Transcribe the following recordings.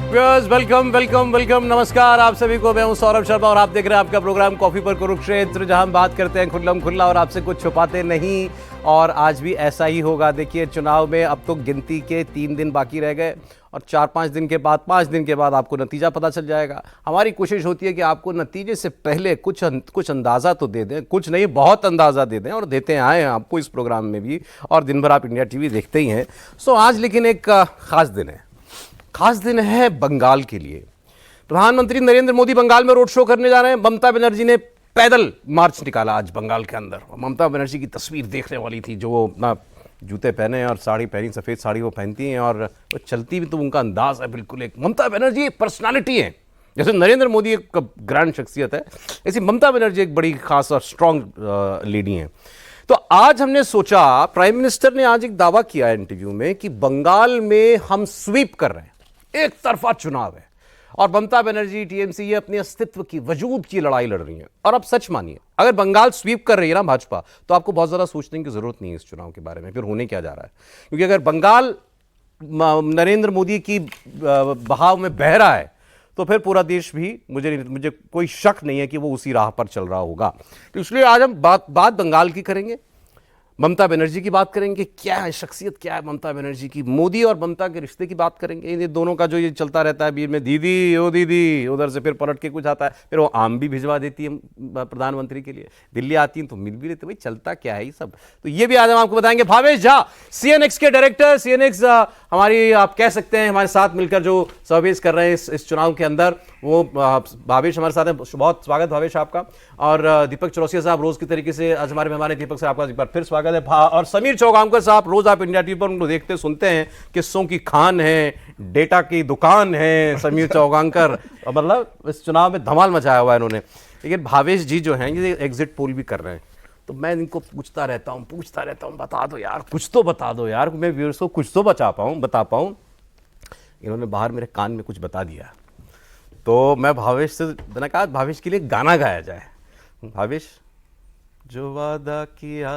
Viewers welcome welcome welcome, नमस्कार आप सभी को। मैं हूं सौरभ शर्मा और आप देख रहे हैं आपका प्रोग्राम कॉफी पर कुरुक्षेत्र, जहां हम बात करते हैं खुल्लम खुल्ला और आपसे कुछ छुपाते नहीं। और आज भी ऐसा ही होगा। देखिए, चुनाव में अब तो गिनती के 3 दिन बाकी रह गए और 4-5 दिन के बाद, 5 दिन के बाद आपको नतीजा पता चल जाएगा। हमारी कोशिश होती है कि आपको नतीजे से पहले कुछ अंदाज़ा तो दे दें, कुछ नहीं बहुत अंदाज़ा दे दें, और देते आए हैं आपको इस प्रोग्राम में भी, और दिन भर आप इंडिया टीवी देखते ही हैं। सो आज लेकिन एक ख़ास दिन है। खास दिन है बंगाल के लिए। प्रधानमंत्री नरेंद्र मोदी बंगाल में रोड शो करने जा रहे हैं। ममता बनर्जी ने पैदल मार्च निकाला आज बंगाल के अंदर। ममता बनर्जी की तस्वीर देखने वाली थी, जो वो अपना जूते पहने और साड़ी पहनी, सफ़ेद साड़ी वो पहनती हैं, और वो चलती भी तो उनका अंदाज है बिल्कुल एक। ममता बनर्जी एक पर्सनालिटी है। जैसे नरेंद्र मोदी एक ग्रैंड शख्सियत है, ऐसी ममता बनर्जी एक बड़ी खास और स्ट्रॉन्ग लेडी हैं। तो आज हमने सोचा, प्राइम मिनिस्टर ने आज एक दावा किया है इंटरव्यू में कि बंगाल में हम स्वीप कर रहे हैं, एक तरफा चुनाव है, और ममता बनर्जी टीएमसी ये अपने अस्तित्व की, वजूद की लड़ाई लड़ रही है। और अब सच मानिए, अगर बंगाल स्वीप कर रही है ना भाजपा, तो आपको बहुत ज़्यादा सोचने की जरूरत नहीं है इस चुनाव के बारे में फिर होने क्या जा रहा है। क्योंकि अगर बंगाल नरेंद्र मोदी की बहाव में बह रहा है, तो फिर पूरा देश भी, मुझे कोई शक नहीं है कि वो उसी राह पर चल रहा होगा। तो इसलिए आज हम बात बंगाल की करेंगे, ममता बनर्जी की बात करेंगे। क्या है शख्सियत, क्या है ममता बनर्जी की, मोदी और ममता के रिश्ते की बात करेंगे। ये दोनों का जो ये चलता रहता है बीच में, दीदी ओ दीदी, उधर से फिर पलट के कुछ आता है, फिर वो आम भी भिजवा देती है प्रधानमंत्री के लिए, दिल्ली आती हैं तो मिल भी लेते, भाई चलता क्या है ये सब। तो ये भी आज हम आपको बताएंगे। भावेश झा, CNX के डायरेक्टर, CNX हमारी, आप कह सकते हैं हमारे साथ मिलकर जो सर्विस कर रहे हैं इस चुनाव के अंदर, वो भावेश हमारे साथ हैं। बहुत स्वागत भावेश आपका। और दीपक चौरसिया साहब रोज की तरीके से आज हमारे मेहमान हैं। दीपक साहब आपका एक बार फिर स्वागत है। और समीर चौगांवकर साहब, रोज आप इंडिया टीवी पर उनको देखते सुनते हैं, किस्सों की खान है, डेटा की दुकान है समीर चौगांवकर, मतलब इस चुनाव में धमाल मचाया हुआ है इन्होंने। लेकिन भावेश जी जो हैं, ये एग्जिट पोल भी कर रहे हैं, तो मैं इनको पूछता रहता हूँ, बता दो यार, कुछ तो बता दो यार, मैं व्यूअर्स को कुछ तो बता पाऊँ। इन्होंने बाहर मेरे कान में कुछ बता दिया, तो मैं भावेश से, मैंने कहा भावेश के लिए गाना गाया जाए। भावेश, जो वादा किया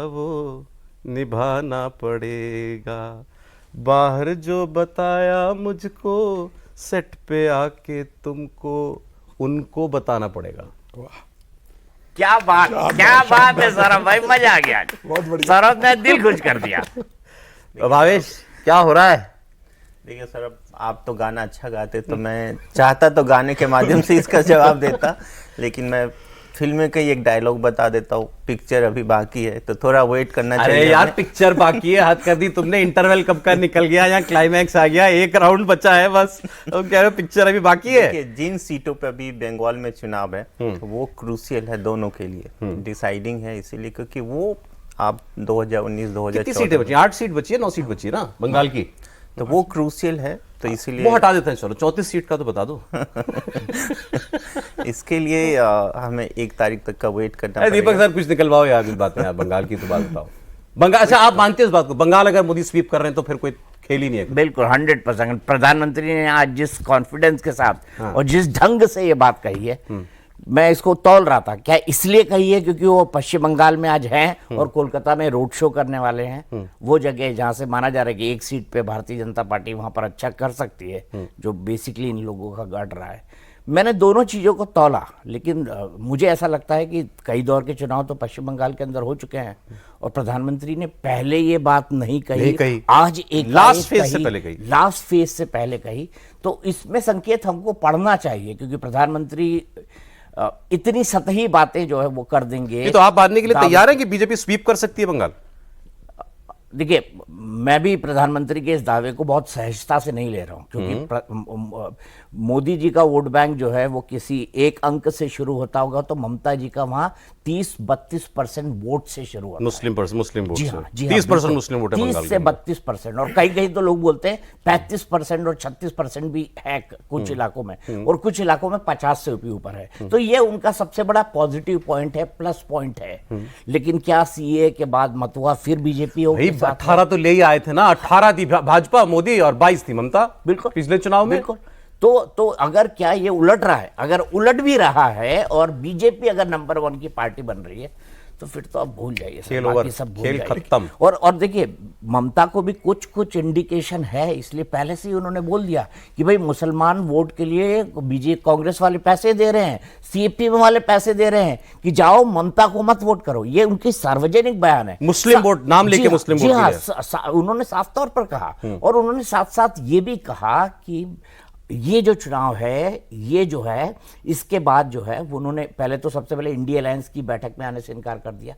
वो निभाना पड़ेगा, बाहर जो बताया मुझको, सेट पे आके तुमको उनको बताना पड़ेगा। क्या बात है सौरभ भाई, मजा आ गया। बहुत बढ़िया सौरभ ने दिल खुश कर दिया। भावेश, क्या हो रहा है? देखिए सौरभ, आप तो गाना अच्छा गाते, तो मैं चाहता तो गाने के माध्यम से इसका जवाब देता, लेकिन मैं फिल्म का एक डायलॉग बता देता हूँ। पिक्चर अभी बाकी है, तो थोड़ा वेट करना चाहिए। अरे यार, पिक्चर बाकी है, हद कर दी तुमने। इंटरवल कब का निकल गया, यहाँ क्लाइमैक्स आ गया, एक राउंड बचा है बस, तो कह रहे हो पिक्चर अभी बाकी है। जिन सीटों पे अभी बंगाल में चुनाव है, वो क्रूशियल है दोनों के लिए, डिसाइडिंग है, इसीलिए क्योंकि वो आप 2019-2014 कितनी सीटें बची? 8 सीट बची है, 9 सीट बची है ना बंगाल की, तो वो क्रूशियल है, तो इसीलिए वो हटा देते हैं। चलो 34 सीट का तो बता दो। इसके लिए हमें 1 तारीख तक का वेट करना पड़ेगा। दीपक सर, कुछ निकलवाओ यार इस बात में, यार बंगाल की तो बात बताओ। बंगाल, अच्छा आप मानते हैं इस बात को, बंगाल अगर मोदी स्वीप कर रहे हैं तो फिर कोई खेल ही नहीं है? बिल्कुल 100%। प्रधानमंत्री ने आज जिस कॉन्फिडेंस के साथ और जिस ढंग से ये बात कही है, मैं इसको तौल रहा था। क्या इसलिए कही है क्योंकि वो पश्चिम बंगाल में आज हैं और कोलकाता में रोड शो करने वाले हैं, वो जगह जहां से माना जा रहा है कि एक सीट पे भारतीय जनता पार्टी वहां पर अच्छा कर सकती है, जो बेसिकली इन लोगों का गढ़ रहा है। मैंने दोनों चीज़ों को तौला, लेकिन मुझे ऐसा लगता है कि कई दौर के चुनाव तो पश्चिम बंगाल के अंदर हो चुके हैं, और प्रधानमंत्री ने पहले ये बात नहीं कही, आज एक लास्ट फेज से पहले कही। तो इसमें संकेत हमको पढ़ना चाहिए, क्योंकि प्रधानमंत्री इतनी सतही बातें जो है वो कर देंगे। तो आप मानने के लिए तैयार हैं कि बीजेपी स्वीप कर सकती है बंगाल? देखिए, मैं भी प्रधानमंत्री के इस दावे को बहुत सहजता से नहीं ले रहा हूं, क्योंकि मोदी जी का वोट बैंक जो है वो किसी एक अंक से शुरू होता होगा, तो ममता जी का वहां 30-32% वोट से शुरू होता है। मुस्लिम वोट जी से। हाँ, जी 30% मुस्लिम वोट है बंगाल 30 से 32%, और कई तो लोग बोलते हैं 35% और 36% भी है कुछ इलाकों में, और कुछ इलाकों में 50 से भी ऊपर है। तो ये उनका सबसे बड़ा पॉजिटिव पॉइंट है, प्लस पॉइंट है। लेकिन क्या सीए के बाद मतुआ फिर बीजेपी होगी? 18 तो ले ही आए थे ना, 18 थी भाजपा मोदी और 22 थी ममता, बिल्कुल पिछले चुनाव में। बिल्कुल। तो अगर क्या ये उलट रहा है, अगर उलट भी रहा है और बीजेपी अगर नंबर 1 की पार्टी बन रही है तो फिर तो आप भूल जाइए, खेल बाकी ओवर, सब भूल खेल जाइए। खत्म। और देखिए, ममता को भी कुछ इंडिकेशन है, इसलिए पहले से ही उन्होंने बोल दिया कि भाई मुसलमान वोट के लिए बीजेपी कांग्रेस वाले पैसे दे रहे हैं, सीपीएम वाले पैसे दे रहे हैं कि जाओ ममता को मत वोट करो। ये उनकी सार्वजनिक बयान है। मुस्लिम वोट नाम लेके मुस्लिम वोट जी हाँ, दिया। उन्होंने साफ तौर पर कहा। और उन्होंने साथ साथ ये भी कहा कि ये जो चुनाव है, ये जो है, इसके बाद जो है उन्होंने पहले तो सबसे पहले इंडिया अलायंस की बैठक में आने से इनकार कर दिया,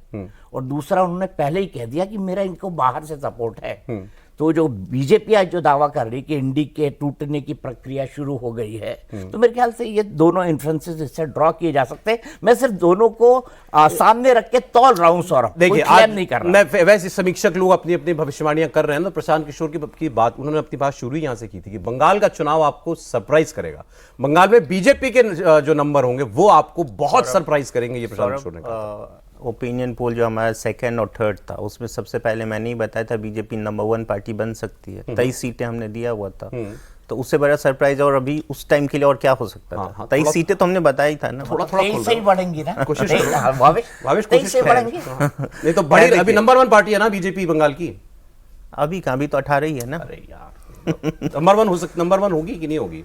और दूसरा उन्होंने पहले ही कह दिया कि मेरा इनको बाहर से सपोर्ट है। तो जो बीजेपी आज जो दावा कर रही है कि इंडी के टूटने की प्रक्रिया शुरू हो गई है, तो मेरे ख्याल से ये दोनों इन्फ्लुएंसेस इससे ड्रॉ किए जा सकते हैं। मैं सिर्फ दोनों को सामने रख के तौल रहा हूं सौरभ, देखिए कोई claim आज नहीं कर रहा। मैं वैसे समीक्षक लोग अपनी अपनी भविष्यवाणियां कर रहे हैं ना। प्रशांत किशोर की बात, उन्होंने अपनी बात शुरू यहां से की थी कि बंगाल का चुनाव आपको सरप्राइज करेगा। बंगाल में बीजेपी के जो नंबर होंगे वो आपको बहुत सरप्राइज करेंगे, ये प्रशांत किशोर ने कहा। ओपिनियन पोल जो हमारा सेकंड और थर्ड था, उसमें सबसे पहले मैंने ही बताया था बीजेपी नंबर 1 पार्टी बन सकती है। 23 सीटें हमने दिया हुआ था, तो उससे बड़ा सरप्राइज और अभी उस टाइम के लिए और क्या हो सकता था। 23 सीटें तो हमने बताई था ना। थोड़ा तेईस से ही बढ़ेंगी ना, कोशिश तेईस- करो। हाँ, भावेश, भावेश, तेईस कोशिश से करो। बढ़ेंगी। नहीं तो बड़ी अभी नंबर 1 पार्टी है ना बीजेपी बंगाल की। अभी कहाँ, अभी तो 18 ही है ना। अरे यार, नंबर 1 हो सकती, नंबर 1 होगी कि नहीं होगी?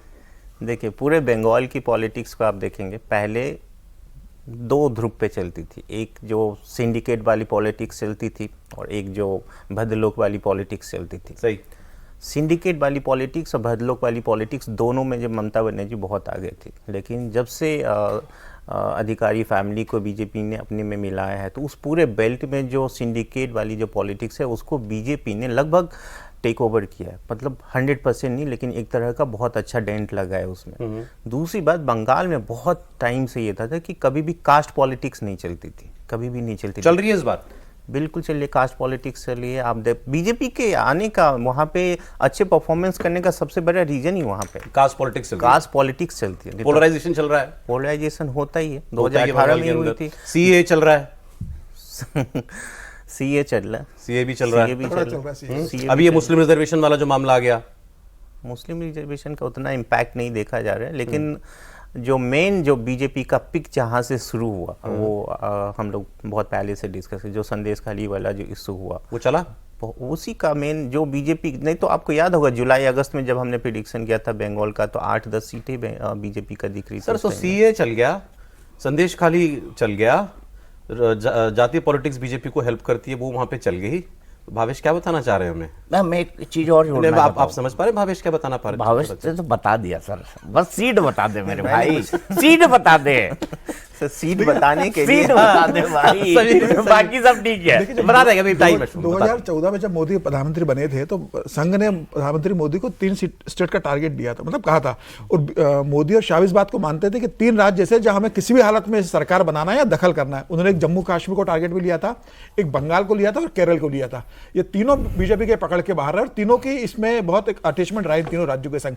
देखिए, पूरे बंगाल की पॉलिटिक्स को आप देखेंगे, पहले 2 ध्रुव पे चलती थी। एक जो सिंडिकेट वाली पॉलिटिक्स चलती थी और एक जो भद्रलोक वाली पॉलिटिक्स चलती थी। सही। सिंडिकेट वाली पॉलिटिक्स और भद्रलोक वाली पॉलिटिक्स दोनों में जब ममता बनर्जी बहुत आगे थी, लेकिन जब से अधिकारी फैमिली को बीजेपी ने अपने में मिलाया है, तो उस पूरे बेल्ट में जो सिंडिकेट वाली जो पॉलिटिक्स है उसको बीजेपी ने लगभग टेक ओवर किया है। मतलब 100% नहीं, लेकिन एक तरह का बहुत अच्छा डेंट लगा है उसमें। दूसरी बात, बंगाल में बहुत टाइम से ये था कि कभी भी कास्ट पॉलिटिक्स नहीं चलती थी, कभी भी नहीं चलती। चल रही है इस बार? बिल्कुल चलिए, कास्ट पॉलिटिक्स चलिए। आप बीजेपी के आने का, वहाँ पे अच्छे परफॉर्मेंस करने का सबसे बड़ा रीजन ही वहाँ पे कास्ट पॉलिटिक्स कास्ट पॉलिटिक्स चलती है। पोलराइजेशन चल रहा है। पोलराइजेशन होता ही है, होता ही 2018 बंगाल में के हुई अंदर। थी। सीए चल रहा है। सीए चल रहा है, सीए भी चल रहा CA है। भी थोड़ा चल चल रहा रहा है है। CA। CA अभी भी ये चल मुस्लिम रिजर्वेशन वाला जो मामला आ गया, रहा है। मुस्लिम रिजर्वेशन का उतना इम्पैक्ट नहीं देखा जा रहा है, लेकिन जो मेन जो बीजेपी का पिक जहाँ से शुरू हुआ, वो हम लोग बहुत पहले से डिस्कस जो संदेश खाली वाला जो इशू हुआ, वो चला। उसी का मेन जो बीजेपी, नहीं तो आपको याद होगा जुलाई अगस्त में जब हमने प्रिडिक्शन किया था बंगाल का, तो 8-10 सीटें बीजेपी का दिख रही थी। सर, तो सीए चल गया, संदेश खाली चल गया, जातीय पॉलिटिक्स बीजेपी को हेल्प करती है, वो वहां पे चल गई। भावेश क्या बताना चाह रहे हैं हमें? मैं एक चीज और जोड़ना आप चाहता हूं। समझ पा रहे हैं भावेश क्या बताना पा रहे हैं? भावेश ने तो बता दिया सर, बस सीट बता दे मेरे भाई, सीट बता दे, सीट बताने के लिए सीट बता दे भाई, बाकी सब ठीक है। बता देंगे अभी टाइम है। 2014 में जब मोदी प्रधानमंत्री बने थे तो संघ ने प्रधानमंत्री मोदी को 3 स्टेट का टारगेट दिया था, मतलब कहा था। और मोदी और शाह इस बात को मानते थे कि 3 राज्य जैसे जहां हमें किसी भी हालत में सरकार बनाना है या दखल करना है। उन्होंने एक जम्मू कश्मीर को टारगेट भी लिया था, एक बंगाल को लिया था और केरल को लिया था। ये तीनों बीजेपी के पकड़ के बाहर है और तीनों की इसमें बहुत एक अटैचमेंट रहा है तीनों राज्यों के संग।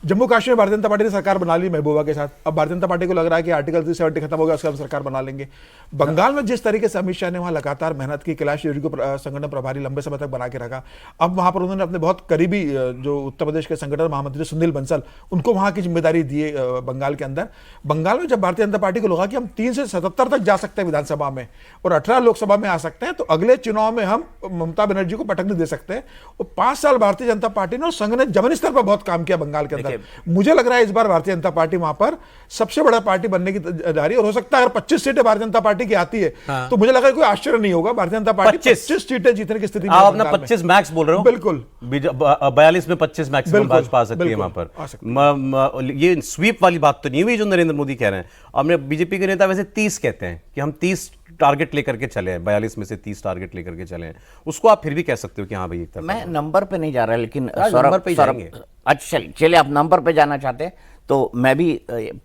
जम्मू कश्मीर में भारतीय जनता पार्टी ने सरकार बना ली महबूबा के साथ। अब भारतीय जनता पार्टी को लग रहा है कि आर्टिकल 370 खत्म हो गया, उसके बाद सरकार बना लेंगे। बंगाल में जिस तरीके से अमित शाह ने वहां लगातार मेहनत की, कैलाश विजयवर्गीय को संगठन प्रभारी लंबे समय तक बना के रखा। अब वहां पर उन्होंने अपने बहुत करीबी जो उत्तर प्रदेश के संगठन महामंत्री सुनील बंसल, उनको वहां की जिम्मेदारी दी है बंगाल के अंदर। बंगाल में जब भारतीय जनता पार्टी को लगा कि हम 3 से 77 तक जा सकते हैं विधानसभा में और 18 लोकसभा में आ सकते हैं, तो अगले चुनाव में हम ममता बनर्जी को पटकने दे सकते हैं। और 5 साल भारतीय जनता पार्टी ने और संघ ने जमीनी स्तर पर बहुत काम किया बंगाल के अंदर। मुझे लग रहा है इस बार भारतीय जनता पार्टी वहां पर सबसे बड़ा पार्टी बनने की तैयारी, और हो सकता है अगर 25 सीटें भारतीय जनता पार्टी की आती है तो मुझे लगा कोई आश्चर्य नहीं होगा, भारतीय जनता पार्टी 25 सीटें जीतने की स्थिति में आप है अपना बंगाल में। 25 मैक्स बोल रहे हो? बिल्कुल 42 में 25 मैक्सिमम बिल्कुल, भाजपा आ सकती है बिल्कुल, वहां पर। आ सकती ये स्वीप वाली बात तो नहीं हुई जो नरेंद्र मोदी कह रहे हैं। हमने बीजेपी के नेता वैसे 30 कहते हैं कि हम 30 टारगेट लेकर के चले हैं, 42 में से 30 टारगेट लेकर के चले हैं। उसको आप फिर भी कह सकते हो कि हाँ भाई एक तरफ मैं नंबर पे नहीं जा रहा, लेकिन नंबर पे ही जाएंगे। अच्छा चलिए, आप नंबर पे जाना चाहते हैं तो मैं भी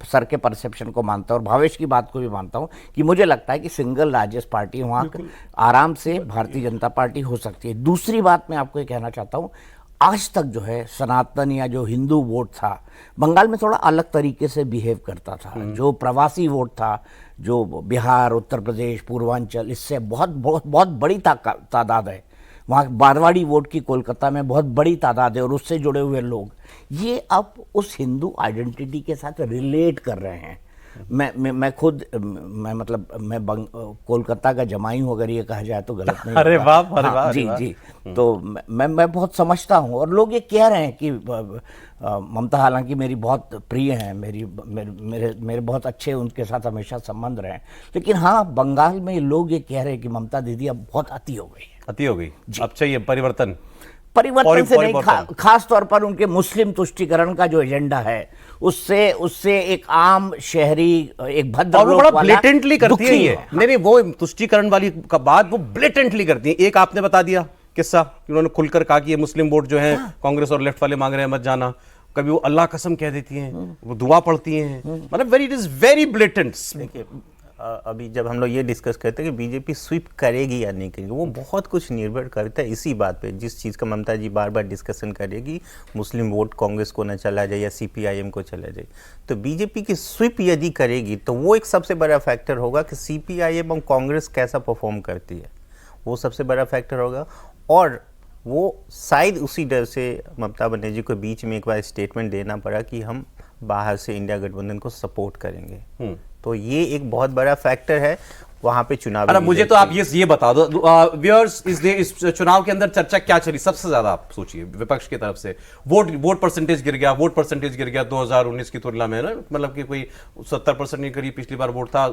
सर के परसेप्शन को मानता हूं और भावेश की बात को भी मानता हूं कि मुझे लगता है कि सिंगल लार्जेस्ट पार्टी वहां आराम से भारतीय जनता पार्टी हो सकती है। दूसरी बात मैं आपको ये कहना चाहता हूं, आज तक जो है सनातन या जो हिंदू वोट था बंगाल में थोड़ा अलग तरीके से बिहेव करता था। जो प्रवासी वोट था, जो बिहार, उत्तर प्रदेश, पूर्वांचल, इससे बहुत बहुत बहुत बड़ी तादाद है, वहाँ मारवाड़ी वोट की कोलकाता में बहुत बड़ी तादाद है और उससे जुड़े हुए लोग ये अब उस हिंदू आइडेंटिटी के साथ रिलेट कर रहे हैं। मैं खुद मैं मतलब कोलकाता का जमाई हूँ, अगर ये कहा जाए तो गलत नहीं अरे होगा। वाह, अरे हाँ, वाह, जी अरे वाह। जी। तो मैं बहुत समझता हूँ और लोग ये कह रहे हैं कि ममता हालांकि मेरी बहुत प्रिय हैं, मेरे बहुत अच्छे उनके साथ हमेशा संबंध रहे, लेकिन हाँ बंगाल में लोग ये कह रहे हैं कि ममता दीदी अब बहुत अति हो गई है। अति हो गई, अब चाहिए परिवर्तन से नहीं, परिवर्तन। खास तौर पर उनके मुस्लिम तुष्टीकरण का जो एजेंडा है उससे एक आम शहरी, एक भद्र और वो लोक बड़ा वाला ब्लेटेंटली करती है दुखी ये। नहीं, वो तुष्टीकरण वाली का बात वो ब्लेटेंटली करती है। एक आपने बता दिया किस्सा कि उन्होंने खुलकर कहा कि ये मुस्लिम वोट जो है कांग्रेस और लेफ्ट वाले मांग रहे हैं, मत जाना। कभी वो अल्लाह कसम कह देती हैं, वो दुआ पढ़ती हैं, मतलब इट इज वेरी ब्लेटेंट। देखिए अभी जब हम लोग ये डिस्कस करते हैं कि बीजेपी स्वीप करेगी या नहीं करेगी, वो बहुत कुछ निर्भर करता है इसी बात पे, जिस चीज़ का ममता जी बार बार डिस्कशन करेगी, मुस्लिम वोट कांग्रेस को न चला जाए या सीपीआईएम को चला जाए। तो बीजेपी की स्वीप यदि करेगी तो वो एक सबसे बड़ा फैक्टर होगा कि सीपीआईएम और कांग्रेस कैसा परफॉर्म करती है, वो सबसे बड़ा फैक्टर होगा। और वो शायद उसी डर से ममता बनर्जी को बीच में एक बार स्टेटमेंट देना पड़ा कि हम बाहर से इंडिया गठबंधन को सपोर्ट करेंगे। तो ये एक बहुत बड़ा फैक्टर है वहां पे चुनाव। अरे मुझे तो आप ये बता दो व्यूअर्स, इस चुनाव के अंदर चर्चा क्या चली सबसे ज्यादा? आप सोचिए विपक्ष की तरफ से वोट परसेंटेज गिर गया, 2019 की तुलना में ना, मतलब कि कोई 70% नहीं करी, पिछली बार वोट था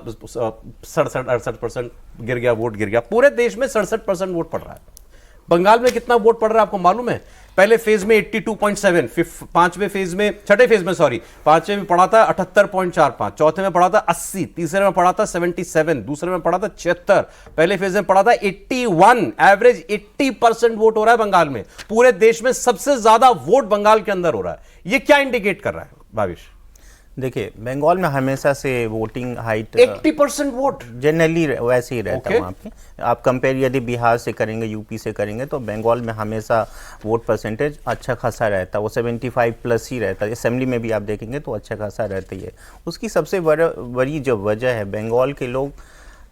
67-68% गिर गया, वोट गिर गया। पूरे देश में 67% वोट पड़ रहा है। बंगाल में कितना वोट पड़ रहा है आपको मालूम है? पहले फेज में 82.7, छठे फेज में पांचवें में पड़ा था 78.45, चौथे में पड़ा था 80, तीसरे में पड़ा था 77, दूसरे में पड़ा था 76, पहले फेज में पड़ा था 81। एवरेज 80% वोट हो रहा है बंगाल में। पूरे देश में सबसे ज्यादा वोट बंगाल के अंदर हो रहा है। ये क्या इंडिकेट कर रहा है भावेश? देखिए बंगाल में हमेशा से वोटिंग हाइट 80% वोट जनरली वैसे ही रहता है। Okay. वहाँ पे आप कंपेयर यदि बिहार से करेंगे, यूपी से करेंगे, तो बंगाल में हमेशा वोट परसेंटेज अच्छा खासा रहता है, वो 75 प्लस ही रहता है। असेंबली में भी आप देखेंगे तो अच्छा खासा रहता ही है। उसकी सबसे बड़ी जो वजह है, बंगाल के लोग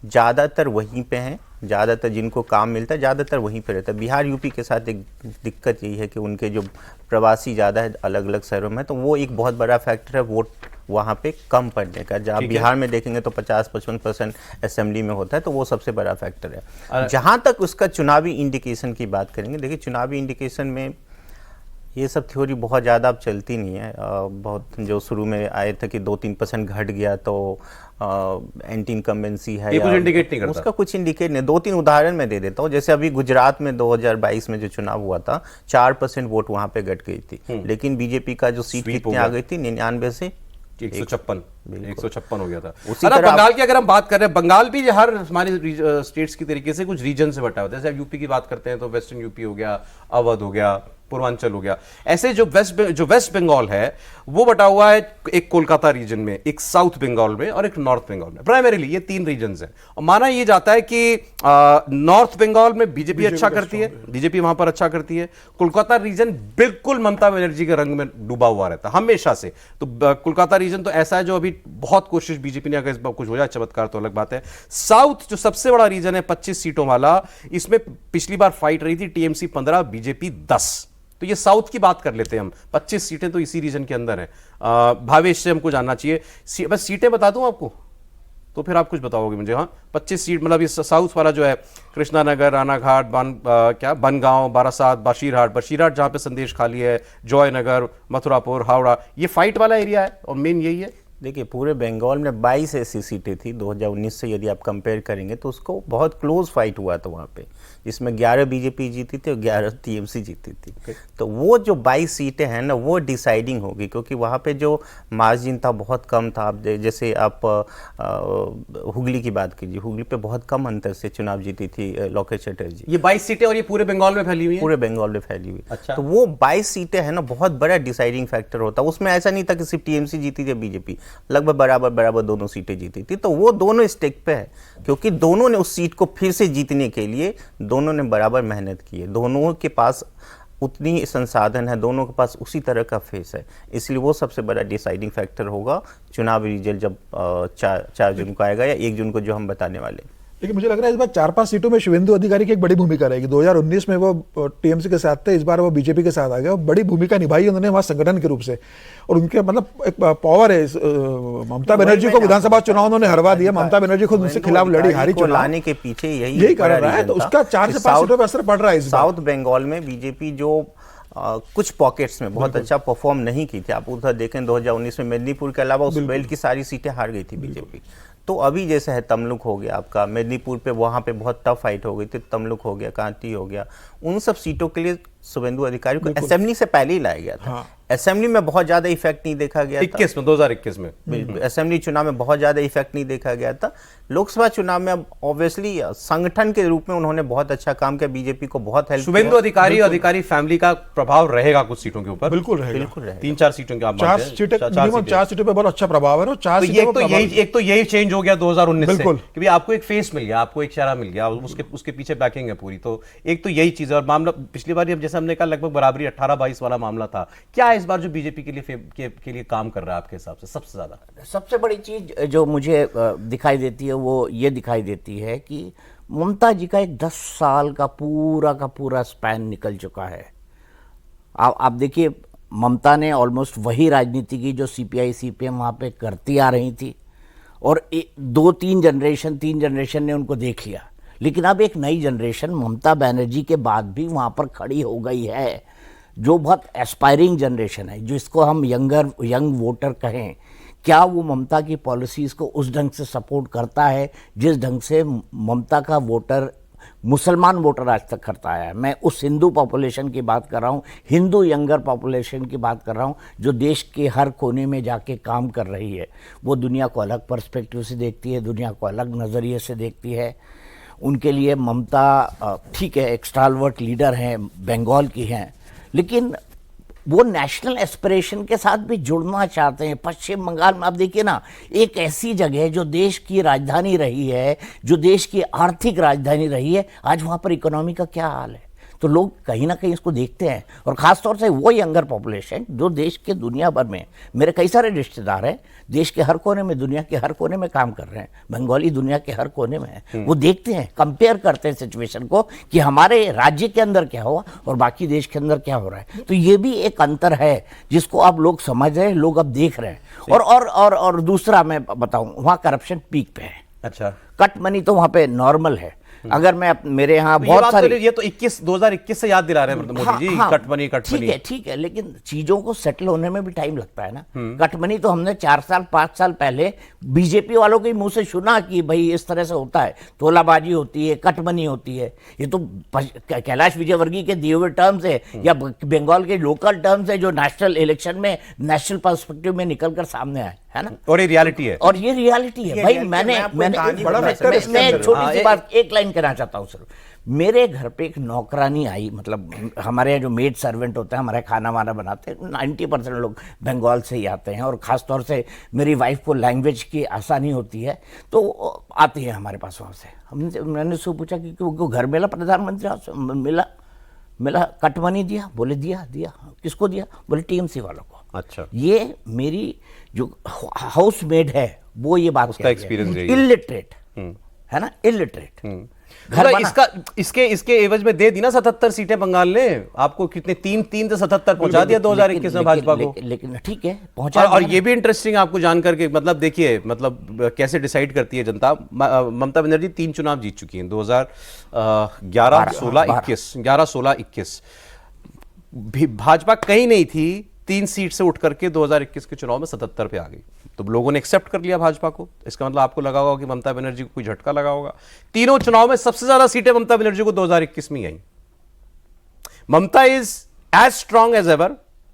ज़्यादातर वहीं पे हैं, ज़्यादातर जिनको काम मिलता है ज़्यादातर वहीं पे रहता है। बिहार यूपी के साथ एक दिक्कत यही है कि उनके जो प्रवासी ज़्यादा है अलग अलग शहरों में, तो वो एक बहुत बड़ा फैक्टर है वोट वहाँ पे कम पड़ने का। जब आप बिहार में देखेंगे तो 50-55% असेंबली में होता है, तो वो सबसे बड़ा फैक्टर है। जहाँ तक उसका चुनावी इंडिकेशन की बात करेंगे, देखिए चुनावी इंडिकेशन में ये सब थ्योरी बहुत ज़्यादा अब चलती नहीं है। बहुत जो शुरू में आए थे कि 2-3% घट गया तो एंटी इनकम्बेंसी है, ये कुछ इंडिकेट नहीं करता। उसका कुछ इंडिकेट नहीं। 2-3 उदाहरण मैं दे देता हूँ। जैसे अभी गुजरात में 2022 में जो चुनाव हुआ था, 4% वोट वहाँ पे घट गई थी, लेकिन बीजेपी का जो सीट कितनी आ गई थी, 99 से 156 हो गया था। उसी अरे तरह बंगाल की अगर हम बात कर रहे हैं, बंगाल भी हर हमारे स्टेट्स की तरीके से कुछ रीजन से बटा होता है। जैसे आप यूपी की बात करते हैं तो वेस्टर्न यूपी हो गया, अवध हो गया, पूर्वांचल हो गया। ऐसे जो वेस्ट बंगाल है वो बटा हुआ है एक कोलकाता रीजन में, एक साउथ बंगाल में और एक नॉर्थ बंगाल में। प्राइमरीली ये 3 रीजन्स हैं और माना ये जाता है कि नॉर्थ बंगाल में बीजेपी अच्छा करती है, बीजेपी वहां पर अच्छा करती है। कोलकाता रीजन बिल्कुल ममता बनर्जी के रंग में डूबा हुआ रहता है हमेशा से। तो कोलकाता रीजन तो ऐसा है जो अभी बहुत कोशिश बीजेपी ने, अगर इस बार कुछ हो जाए चमत्कार तो अलग बात है। साउथ जो सबसे बड़ा रीजन है 25 सीटों वाला, इसमें पिछली बार फाइट रही थी टीएमसी 15, बीजेपी 10। तो ये साउथ की बात कर लेते हैं हम। 25 सीटें तो इसी रीजन के अंदर हैं। भावेश से हमको जानना चाहिए, बस सीटें बता दूं आपको तो फिर आप कुछ बताओगे मुझे। हाँ 25 सीट, मतलब ये साउथ वाला जो है कृष्णानगर, रानाघाट, बनगांव, बारासात, बशीरहाट जहां पे संदेश खाली है, जॉयनगर, मथुरापुर, हावड़ा, ये फाइट वाला एरिया है और मेन यही है। देखिए पूरे बंगाल में 22 ऐसी सीटें थी 2019 से, यदि आप कंपेयर करेंगे तो उसको बहुत क्लोज फाइट हुआ था वहाँ पे, जिसमें 11 बीजेपी जीती थी और 11 टीएमसी जीती थी। तो वो जो 22 सीटें हैं ना, वो डिसाइडिंग होगी, क्योंकि वहाँ पे जो मार्जिन था बहुत कम था। आप जैसे आप हुगली की बात कीजिए, हुगली पे बहुत कम अंतर से चुनाव जीती थी लोकेश चटर्जी। ये 22 सीटें और ये पूरे बंगाल में फैली हुई है? पूरे बंगाल में फैली हुई। अच्छा। तो वो 22 सीटें हैं ना, बहुत बड़ा डिसाइडिंग फैक्टर होता है। उसमें ऐसा नहीं था कि सिर्फ टीएमसी जीती थी, बीजेपी लगभग बराबर दोनों सीटें जीती थी। तो वो दोनों स्टेक पे है, क्योंकि दोनों ने उस सीट को फिर से जीतने के लिए दोनों ने बराबर मेहनत की है, दोनों के पास उतनी संसाधन है, दोनों के पास उसी तरह का फेस है। इसलिए वो सबसे बड़ा डिसाइडिंग फैक्टर होगा चुनावी रिजल्ट जब 4 जून को आएगा या 1 जून को जो हम बताने वाले। लेकिन मुझे लग रहा है इस बार 4-5 सीटों में शुभेंदु अधिकारी की एक बड़ी भूमिका रहेगी। 2019 में वो टीएमसी के साथ थे, इस बार वो बीजेपी के साथ आ गए और बड़ी भूमिका निभाई उन्होंने वहां संगठन के रूप से। और उनके मतलब एक पावर है। ममता बनर्जी को विधानसभा चुनाव उन्होंने हरवा दिया, ममता बनर्जी खुद उनसे खिलाफ लड़ी, हारी चुनाव। लाने के पीछे यही कारण रहा है, तो उसका 4 से 5 सीटों पर असर पड़ रहा है। साउथ बंगाल में बीजेपी जो कुछ पॉकेट्स में बहुत अच्छा परफॉर्म नहीं की थी, आप उधर देखें 2019 में मेदिनीपुर के अलावा उस बेल्ट की सारी सीटें हार गई थी बीजेपी। तो अभी जैसे है तमलुक हो गया आपका, मेदिनीपुर पे वहाँ पे बहुत टफ फाइट हो गई थी, तमलुक हो गया, कांटी हो गया, उन सब सीटों के लिए शुभेंदु अधिकारी को असेंबली से पहले ही लाया गया था। हाँ। असेंबली में बहुत ज्यादा इफेक्ट नहीं देखा गया 2021 में असेंबली चुनाव में बहुत ज्यादा इफेक्ट नहीं देखा गया था। लोकसभा चुनाव में अब ऑब्वियसली संगठन के रूप में उन्होंने बहुत अच्छा काम किया, बीजेपी को बहुत हेल्प। शुभेंदु अधिकारी फैमिली का प्रभाव रहेगा कुछ सीटों के ऊपर, बिल्कुल रहेगा। 3-4 सीटों के आप मानते हैं? 4 सीटों पे बहुत अच्छा प्रभाव है। 4 एक तो यही चेंज हो गया 2019 से बिल्कुल। कि भाई आपको एक फेस मिल गया, आपको एक चेहरा मिल गया, उसके पीछे बैकिंग है पूरी। तो एक तो यही चीज है। और मामला पिछली बार जैसे हमने कहा लगभग बराबरी 18-22 वाला मामला था। क्या इस बार जो बीजेपी के लिए काम कर रहा है आपके हिसाब से सबसे ज्यादा? सबसे बड़ी चीज जो मुझे दिखाई देती है वो ये दिखाई देती है कि ममता जी का एक 10 साल का पूरा स्पैन निकल चुका है। आप देखिए, ममता ने ऑलमोस्ट वही राजनीति की जो सीपीआई सीपीएम वहाँ पे करती आ रही थी, और 3 जनरेशन ने उनको देख लिया। लेकिन अब एक नई जनरेशन ममता बनर्जी के बाद भी वहाँ पर खड़ी हो गई है, जो बहुत एस्पायरिंग जनरेशन है, जिसको हम यंग वोटर कहें। क्या वो ममता की पॉलिसीज़ को उस ढंग से सपोर्ट करता है जिस ढंग से ममता का वोटर, मुसलमान वोटर आज तक करता है? मैं उस हिंदू पॉपुलेशन की बात कर रहा हूँ, हिंदू यंगर पॉपुलेशन की बात कर रहा हूँ, जो देश के हर कोने में जाके काम कर रही है। वो दुनिया को अलग पर्सपेक्टिव से देखती है, दुनिया को अलग नज़रिए से देखती है। उनके लिए ममता ठीक है, एक स्टालवर्ट लीडर हैं, बंगाल की हैं, लेकिन वो नेशनल एस्पिरेशन के साथ भी जुड़ना चाहते हैं। पश्चिम बंगाल में आप देखिए ना, एक ऐसी जगह जो देश की राजधानी रही है, जो देश की आर्थिक राजधानी रही है, आज वहाँ पर इकोनॉमी का क्या हाल है? तो लोग कहीं ना कहीं इसको देखते हैं, और ख़ासतौर से वो यंगर पॉपुलेशन जो देश के दुनिया भर में, मेरे कई सारे रिश्तेदार हैं देश के हर कोने में, दुनिया के हर कोने में काम कर रहे हैं, बंगाली दुनिया के हर कोने में हैं। वो देखते हैं, कंपेयर करते हैं सिचुएशन को कि हमारे राज्य के अंदर क्या हुआ और बाकी देश के अंदर क्या हो रहा है। तो ये भी एक अंतर है जिसको आप लोग समझ रहे हैं, लोग अब देख रहे हैं। और दूसरा मैं बताऊं, वहाँ करप्शन पीक पे है। अच्छा, कट मनी तो वहाँ पे नॉर्मल है। अगर मैं मेरे यहाँ बहुत सारी, ये तो 2021 से याद दिला रहे हैं मोदी जी। हाँ, कटमनी ठीक है, लेकिन चीजों को सेटल होने में भी टाइम लगता है ना। कटमनी तो हमने 4-5 साल पहले बीजेपी वालों के मुंह से सुना कि भाई इस तरह से होता है, तोलाबाजी होती है, कटमनी होती है। ये तो कैलाश विजयवर्गीय के दिए हुए टर्म्स है, या बंगाल के लोकल टर्म्स है, जो नेशनल इलेक्शन में नेशनल पर्सपेक्टिव में निकल कर सामने आए, है ना। और ये रियलिटी है, भाई मैंने एक छोटी सी बात, एक लाइन कहना चाहता हूँ सर। मेरे घर पे एक नौकरानी आई, मतलब हमारे यहाँ जो मेड सर्वेंट होते हैं, हमारे खाना वाना बनाते हैं, 90% लोग बंगाल से ही आते हैं, और ख़ासतौर से मेरी वाइफ को लैंग्वेज की आसानी होती है तो आती है हमारे पास वहाँ से। मैंने उससे पूछा कि वो घर मिला, प्रधानमंत्री मिला, कट मनी दिया? बोले दिया। किसको दिया? बोले टीएमसी वालों को। अच्छा, ये मेरी जो हाउस मेड है वो ये बात उसका एक्सपीरियंस है, इलिटरेट है ना, इलिटरेट। इसके एवज में दे दी ना 77 सीटें बंगाल ने आपको। कितने 3 से 77 पहुंचा दिया 2021 में भाजपा को। लेकिन ठीक है, पहुंचा। और ये भी इंटरेस्टिंग आपको जान करके, मतलब देखिए, मतलब कैसे डिसाइड करती है जनता। ममता बनर्जी 3 चुनाव जीत चुकी हैं, 2011, 16, 21। भाजपा कहीं नहीं थी, 3 सीट से उठ करके 2021 के चुनाव में 77 पे आ गई। तो लोगों ने एक्सेप्ट कर लिया भाजपा को। इसका मतलब आपको लगा होगा कि ममता बनर्जी को कोई झटका लगा होगा। तीनों चुनाव में सबसे ज्यादा सीटें ममता बनर्जी को 2021 में आई। Mamata is as strong as ever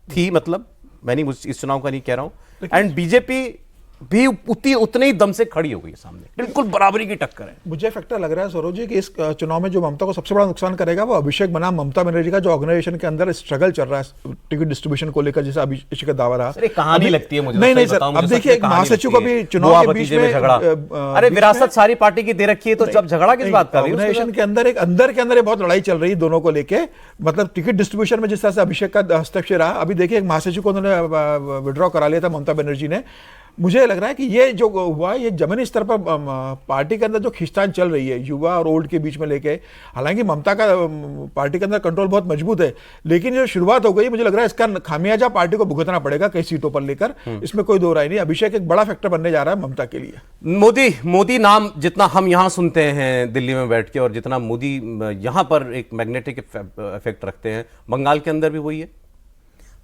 थी, मतलब मैं नहीं, इस चुनाव का नहीं कह रहा हूं। एंड बीजेपी भी उतने ही दम से खड़ी हो गई सामने, बिल्कुल बराबरी की टक्कर है। मुझे फैक्टर लग रहा है सौरभ जी कि इस चुनाव में जो ममता को सबसे बड़ा नुकसान करेगा वो अभिषेक बनाम ममता बनर्जी का जो ऑर्गेनाइजेशन के अंदर स्ट्रगल चल रहा है टिकट डिस्ट्रीब्यूशन को लेकर, जैसे अभिषेक का दावा रहा। अरे कहानी लगती है मुझे। नहीं सर, अब देखिए महासचिव को भी चुनाव के बीच में झगड़ा, अरे विरासत सारी पार्टी की दे रखी है, तो जब झगड़ा किस बात का? ऑर्गेनाइजेशन के अंदर बहुत लड़ाई चल रही है दोनों को लेके। मतलब टिकट डिस्ट्रीब्यूशन में जिस तरह से अभिषेक का हस्तक्षेप रहा, अभी देखिए एक महासचिव को उन्होंने विड्रॉ करा लिया था ममता बनर्जी ने। मुझे लग रहा है कि ये जो हुआ है, ये जमीनी स्तर पर पार्टी के अंदर जो खींचतान चल रही है युवा और ओल्ड के बीच में लेके, हालांकि ममता का पार्टी के अंदर कंट्रोल बहुत मजबूत है, लेकिन जो शुरुआत हो गई, मुझे लग रहा है इसका खामियाजा पार्टी को भुगतना पड़ेगा कई सीटों पर लेकर, इसमें कोई दो राय नहीं। अभिषेक एक बड़ा फैक्टर बनने जा रहा है ममता के लिए। मोदी नाम जितना हम यहां सुनते हैं दिल्ली में बैठ के, और जितना मोदी यहां पर एक मैग्नेटिक इफेक्ट रखते हैं, बंगाल के अंदर भी वही है।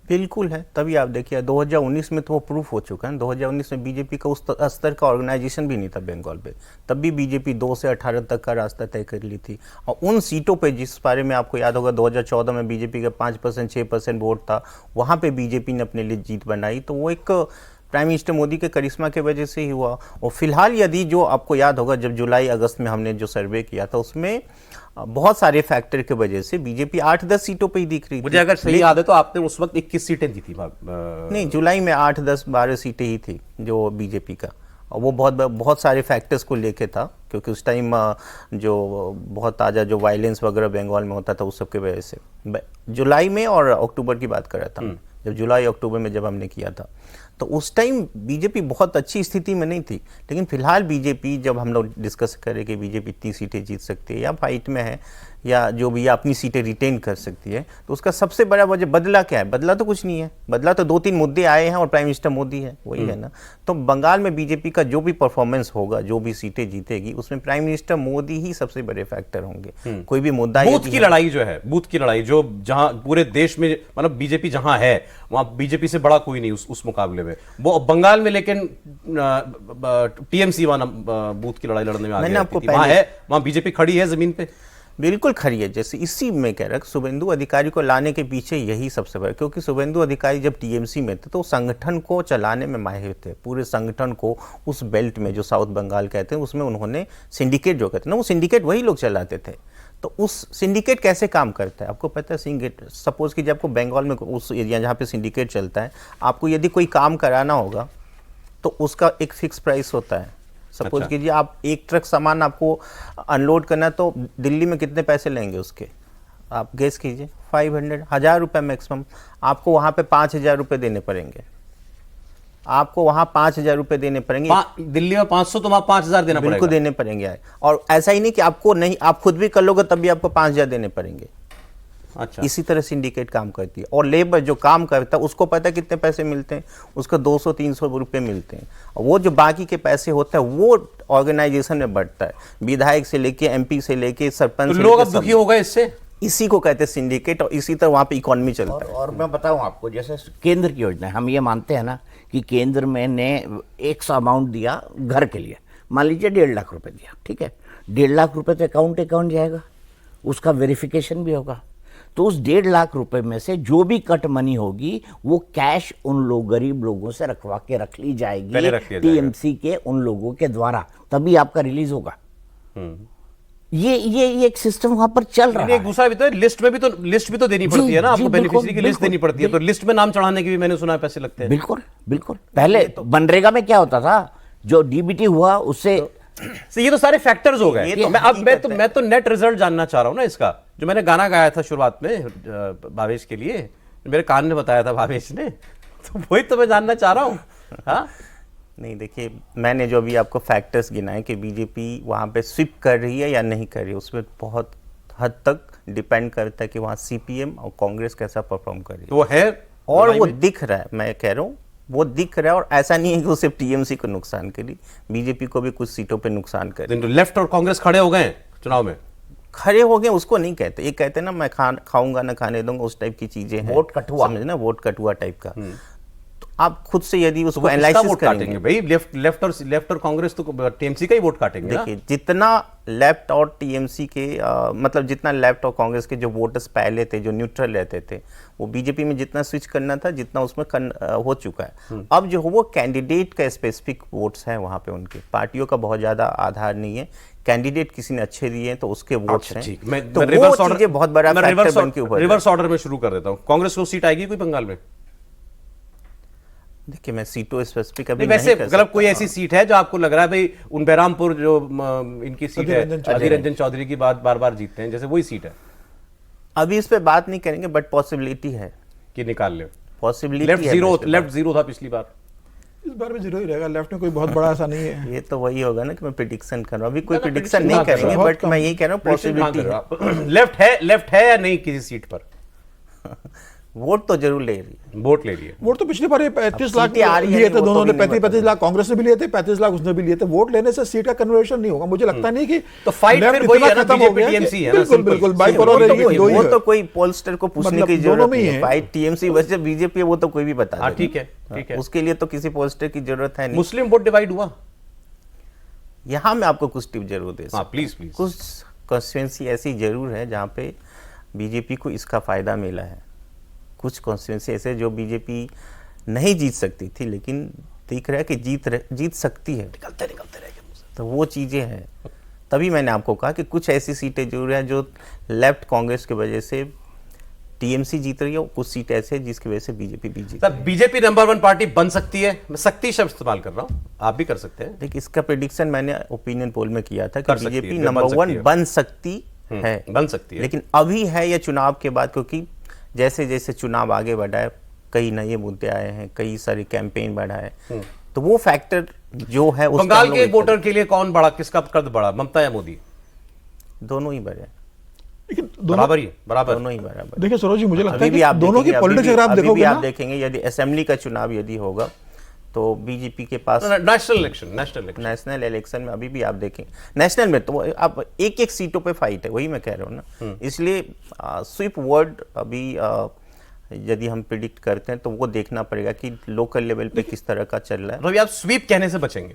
बिल्कुल है। तभी आप देखिए 2019 में तो वो प्रूफ हो चुका है। 2019 में बीजेपी का उस स्तर का ऑर्गेनाइजेशन भी नहीं था बंगाल पे, तब भी बीजेपी 2 से 18 तक का रास्ता तय कर ली थी। और उन सीटों पे जिस बारे में आपको याद होगा 2014 में बीजेपी का 5% 6% वोट था, वहाँ पे बीजेपी ने अपने लिए जीत बनाई। तो वो एक प्राइम मिनिस्टर मोदी के करिश्मा की वजह से ही हुआ। और फिलहाल यदि जो आपको याद होगा जब जुलाई अगस्त में हमने जो सर्वे किया था, उसमें बहुत सारे फैक्टर की वजह से बीजेपी 8-10 सीटों पे ही दिख रही थी। मुझे अगर सही याद है तो आपने उस वक्त 21 सीटें जीती। नहीं, जुलाई में 8-10-12 सीटें ही थी जो बीजेपी का, और वो बहुत सारे फैक्टर्स को लेके था, क्योंकि उस टाइम जो बहुत ताज़ा जो वायलेंस वगैरह बंगाल में होता था उस सब की वजह से। जुलाई में और अक्टूबर की बात कर रहा था, जब जुलाई अक्टूबर में जब हमने किया था, तो उस टाइम बीजेपी बहुत अच्छी स्थिति में नहीं थी। लेकिन फिलहाल बीजेपी, जब हम लोग डिस्कस करें कि बीजेपी इतनी सीटें जीत सकती है या फाइट में है या जो भी या अपनी सीटें रिटेन कर सकती है, तो उसका सबसे बड़ा वजह बदला क्या है? बदला तो कुछ नहीं है। बदला तो 2-3 मुद्दे आए हैं और प्राइम मिनिस्टर मोदी है, वही है ना। तो बंगाल में बीजेपी का जो भी परफॉर्मेंस होगा, जो भी सीटें जीतेगी, उसमें प्राइम मिनिस्टर मोदी ही सबसे बड़े फैक्टर होंगे। कोई भी मुद्दा, बूथ की लड़ाई जो है, बूथ की लड़ाई जो जहां पूरे देश में, मतलब बीजेपी जहां है वहां बीजेपी से बड़ा कोई नहीं उस मुकाबले में, वो बंगाल में। लेकिन टीएमसी वहां बूथ की लड़ाई लड़ने में आगे रहती थी। वहां है, वहां बीजेपी खड़ी है जमीन पे, बिल्कुल खड़ी है। जैसे इसी में कह रहा शुभेंदु अधिकारी को लाने के पीछे यही सबसे बड़ा, क्योंकि शुभेंदु अधिकारी जब टीएमसी में थे तो संगठन को चलाने में माहिर थे। पूरे संगठन को उस बेल्ट में जो साउथ बंगाल कहते हैं उसमें उन्होंने सिंडिकेट जो कहते हैं ना, वो सिंडिकेट वही लोग चलाते थे। तो उस सिंडिकेट कैसे काम करता है आपको पता है? सिंडिकेट, सपोज कि जब आपको बंगाल में उस एरिया जहाँ पे सिंडिकेट चलता है, आपको यदि कोई काम कराना होगा तो उसका एक फिक्स प्राइस होता है। सपोज कीजिए आप एक ट्रक सामान आपको अनलोड करना है, तो दिल्ली में कितने पैसे लेंगे उसके, आप गेस कीजिए। 500, 1000 रुपये मैक्सिमम। आपको वहाँ पे 5000 रुपये देने पड़ेंगे। आपको वहाँ 5000 रुपये देने पड़ेंगे। दिल्ली में 500 तो वहाँ 5000 देना पड़ेगा। बिल्कुल देने पड़ेंगे। और ऐसा ही नहीं कि आपको नहीं, आप खुद भी कर लोगे तब भी आपको 5000 देने पड़ेंगे। अच्छा, इसी तरह सिंडिकेट काम करती है। और लेबर जो काम करता है उसको पता है कितने पैसे मिलते हैं, उसको 200-300 रुपये मिलते हैं। और वो जो बाकी के पैसे होते हैं वो ऑर्गेनाइजेशन में बढ़ता है, विधायक से लेके एमपी से लेके सरपंच। तो लोग अब दुखी हो गए इससे, इसी को कहते हैं सिंडिकेट, और इसी तरह वहाँ पे इकोनॉमी चलता है। और मैं बताऊं आपको, जैसे केंद्र की योजना है, हम ये मानते हैं ना कि केंद्र में ने एक सा अमाउंट दिया घर के लिए, मान लीजिए 1.5 लाख रुपए दिया, ठीक है। 1.5 लाख रुपए तो अकाउंट जाएगा, उसका वेरिफिकेशन भी होगा। तो उस 1.5 लाख रुपए में से जो भी कट मनी होगी वो कैश उन लोग गरीब लोगों से रखवा के रख ली जाएगी टीएमसी के उन लोगों के द्वारा, तभी आपका रिलीज होगा। ये एक सिस्टम वहां पर चल रहा है। एक दूसरा भी तो लिस्ट भी तो देनी पड़ती है ना आपको, बेनिफिशियरी की लिस्ट देनी पड़ती है, तो लिस्ट में नाम चढ़ाने के भी मैंने सुना है पैसे लगते हैं। बिल्कुल बिल्कुल। पहले मनरेगा में क्या होता था, जो डीबीटी हुआ उससे ये तो सारे फैक्टर्स हो गए। मैं तो नेट रिजल्ट जानना चाह रहा हूं ना इसका, जो मैंने गाना गाया था शुरुआत में भावेश के लिए, मेरे कान ने बताया था भावेश ने, तो वही तो मैं जानना चाह रहा हूं। हाँ नहीं, देखिए मैंने जो अभी आपको फैक्टर्स गिनाए कि बीजेपी वहाँ पे स्विप कर रही है या नहीं कर रही है, उसमें बहुत हद तक डिपेंड करता है कि वहाँ सीपीएम और कांग्रेस कैसा परफॉर्म कर रही है। तो वो है, और वो दिख रहा है, मैं कह रहा हूँ वो दिख रहा है। और ऐसा नहीं है कि वो सिर्फ टीएमसी को नुकसान करी, बीजेपी को भी कुछ सीटों पे नुकसान करे। तो लेफ्ट और कांग्रेस खड़े हो गए चुनाव में, खड़े हो गए उसको नहीं कहते, ये कहते हैं ना मैं खाऊंगा ना खाने दूंगा, उस टाइप की चीजें हैं। वोट कटुआ, समझना, वोट कटुआ टाइप का। तो आप खुद से यदि उसको एनालिसिस करेंगे भाई, लेफ्ट और कांग्रेस तो टीएमसी का ही वोट काटेंगे। देखिए जितना लेफ्ट और टीएमसी के मतलब जितना लेफ्ट और कांग्रेस के जो वोटर्स पहले थे जो न्यूट्रल रहते थे, वो बीजेपी में जितना स्विच करना था जितना उसमें हो चुका है। अब जो वो कैंडिडेट का स्पेसिफिक वोट्स हैं वहाँ पे, उनके पार्टियों का बहुत ज़्यादा आधार नहीं है। कैंडिडेट किसी ने अच्छे दिए तो उसके वोट्स हैं। तो वो चीजें बहुत बड़ा फैक्टर बन के उभर। रिवर्स ऑर्डर में शुरू कर देता हूँ। कांग्रेस को सीट आएगी कोई बंगाल में? देखिए मैं सीटों स्पेसिफिक अभी वैसे मतलब कोई ऐसी सीट है जो आपको लग रहा है भाई उन बेरामपुर जो इनकी सीट है, अधीर रंजन चौधरी की बात बार जीतते हैं, जैसे वही सीट है? अभी इस पे बात नहीं करेंगे, बट पॉसिबिलिटी है कि निकाल ले। पॉसिबिलिटी। लेफ्ट जीरो था पिछली बार। इस बार भी जरूर रहेगा, लेफ्ट में कोई बहुत बड़ा ऐसा नहीं है। ये तो वही होगा ना कि मैं प्रिडिक्शन कर रहा हूँ, अभी कोई ना, प्रिडिक्शन prediction नहीं ना करो, करेंगे, बहुत बट मैं यही कह रहा हूँ पॉसिबिलिटी है। लेफ्ट है या नहीं किसी सीट पर? वोट तो जरूर ले रही है। वोट ले लिए। वोट तो पिछली बार 35 लाख सीटें आ रही है लिए नहीं, थे वो तो दोनों ने, भी नहीं 35 लाख कांग्रेस ने भी लिए थे, 35 लाख उसने भी लिए थे। वोट लेने से सीट का कन्वर्शन नहीं होगा, मुझे लगता नहीं कि तो फाइट left फिर वही इतना है ना, खत्म हो बीजेपी गया कि- टीएमसी है ना, बिल्कुल simple। बिल्कुल वो बाइपोलर तो है, वही दो ही वो है। तो कोई पोलस्टर को पूछने मतलब की दोनों जरूरत में ही नहीं है। है। फाइट टीएमसी वैसे बीजेपी है, वो तो कोई भी बता हाँ देगा। ठीक है, ठीक है। उसके लिए तो किसी पोलस्टर की जरूरत है नहीं। मुस्लिम वोट डिवाइड हुआ? यहाँ मैं आपको कुछ टिप जरूर दे सकता हाँ हूँ। Please please. कुछ कॉन्स्टिट्यूंसी ऐसी जरूर है जहाँ पे बीजेपी को इसका फायदा मिला है। कुछ कॉन्स्टिट्यूंसी ऐसे जो बीजेपी नहीं जीत सकती थी, लेकिन दिख रहा है कि जीत सकती है। निकलते रह गए, तो वो चीज़ें हैं। तभी मैंने आपको कहा कि कुछ ऐसी सीटें जरूर हैं जो लेफ्ट कांग्रेस की वजह से टीएमसी जीत रही है, और कुछ सीट ऐसे हैं जिसकी वजह से बीजेपी भी जीत रही है। बीजेपी नंबर 1 पार्टी बन सकती है? मैं शक्ति शब्द इस्तेमाल कर रहा हूं, आप भी कर सकते हैं। देखिए, इसका प्रेडिक्शन मैंने ओपिनियन पोल में किया था कि कर सकती है, बीजेपी बन नंबर सकती है। 1 बन सकती है। बन सकती है। लेकिन अभी है या चुनाव के बाद, क्योंकि जैसे जैसे चुनाव आगे बढ़ा है, कई नए मुद्दे आए हैं, कई सारे कैंपेन बढ़ा है, तो वो फैक्टर जो है उसका बंगाल हम के लोग वोटर के लिए कौन बड़ा, किसका कद बड़ा, ममता या मोदी? दोनों ही बढ़े, लेकिन दोनों बराबर ही, बराबर। दोनों ही बराबर। देखिए सरोज जी, मुझे लगता है अभी भी कि आप दोनों की देखेंगे, पॉलिटिक्स अगर आप अभी भी देखोगे आप ना, देखेंगे यदि असेंबली का चुनाव यदि होगा तो बीजेपी के पास नेशनल इलेक्शन नेशनल इलेक्शन में अभी भी आप देखें, नेशनल में तो अब एक एक सीटों पे फाइट है, वही मैं कह रहा हूँ ना। इसलिए स्वीप वर्ड अभी यदि हम प्रिडिक्ट करते हैं तो वो देखना पड़ेगा कि लोकल लेवल पे किस तरह का चल रहा है। रवि, आप स्वीप कहने से बचेंगे?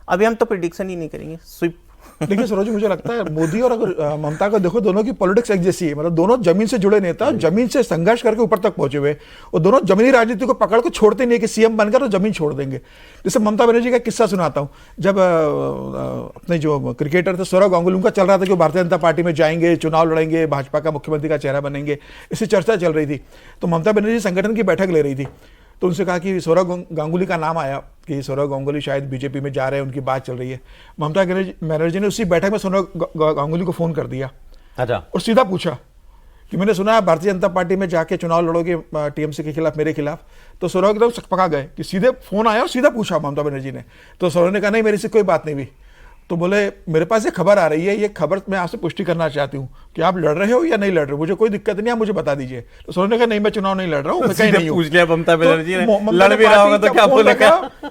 अभी हम तो प्रिडिक्शन ही नहीं करेंगे, स्वीप। देखिए सरोज जी, मुझे लगता है मोदी और अगर ममता को देखो, दोनों की पॉलिटिक्स एक जैसी है। मतलब दोनों जमीन से जुड़े नेता, जमीन से संघर्ष करके ऊपर तक पहुंचे हुए, और दोनों जमीनी राजनीति को पकड़ को छोड़ते नहीं है कि सीएम बनकर तो जमीन छोड़ देंगे। जैसे ममता बनर्जी का किस्सा सुनाता हूं। जब अपने जो क्रिकेटर थे सौरव गांगुली, उनका चल रहा था कि वो भारतीय जनता पार्टी में जाएंगे, चुनाव लड़ेंगे, भाजपा का मुख्यमंत्री का चेहरा बनेंगे, इससे चर्चा चल रही थी। तो ममता बनर्जी संगठन की बैठक ले रही थी, तो उनसे कहा कि सौरव गांगुली का नाम आया कि सौरव गांगुली शायद बीजेपी में जा रहे हैं, उनकी बात चल रही है। ममता बनर्जी ने उसी बैठक में सौरव गांगुली को फोन कर दिया। अच्छा। और सीधा पूछा कि मैंने सुना है भारतीय जनता पार्टी में जाके चुनाव लड़ोगे टीएमसी के खिलाफ, मेरे खिलाफ। तो सौरव एकदम सकपका गए कि सीधे फोन आया और सीधा पूछा ममता बनर्जी ने। तो सौरव ने कहा नहीं, मेरी से कोई बात नहीं हुई। तो बोले मेरे पास ये खबर आ रही है, ये खबर मैं आपसे पुष्टि करना चाहती हूँ कि आप लड़ रहे हो या नहीं लड़ रहे हो, मुझे कोई दिक्कत नहीं है, मुझे बता दीजिए। तो सौरव ने कहा नहीं, मैं चुनाव नहीं लड़ रहा हूँ, मैं कहीं नहीं हूँ। पूछ लिया ममता बनर्जी ने, ममता लड़ भी रहा होगा तो क्या बोलेगा?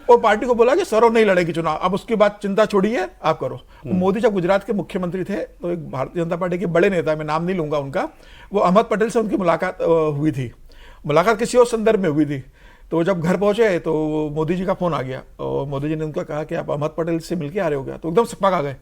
और पार्टी को बोला कि सौरव नहीं लड़ेगी चुनाव, अब उसकी बात चिंता छोड़िए, आप करो। मोदी जब गुजरात के मुख्यमंत्री थे तो एक भारतीय जनता पार्टी के बड़े नेता, मैं नाम नहीं लूंगा उनका, वो अहमद पटेल से उनकी मुलाकात हुई थी। मुलाकात किसी और संदर्भ में हुई थी। तो जब घर पहुंचे तो मोदी जी का फोन आ गया, और मोदी जी ने उनको कहा कि आप अहमद पटेल से मिलके आ रहे हो क्या? तो एकदम सकपक आ गए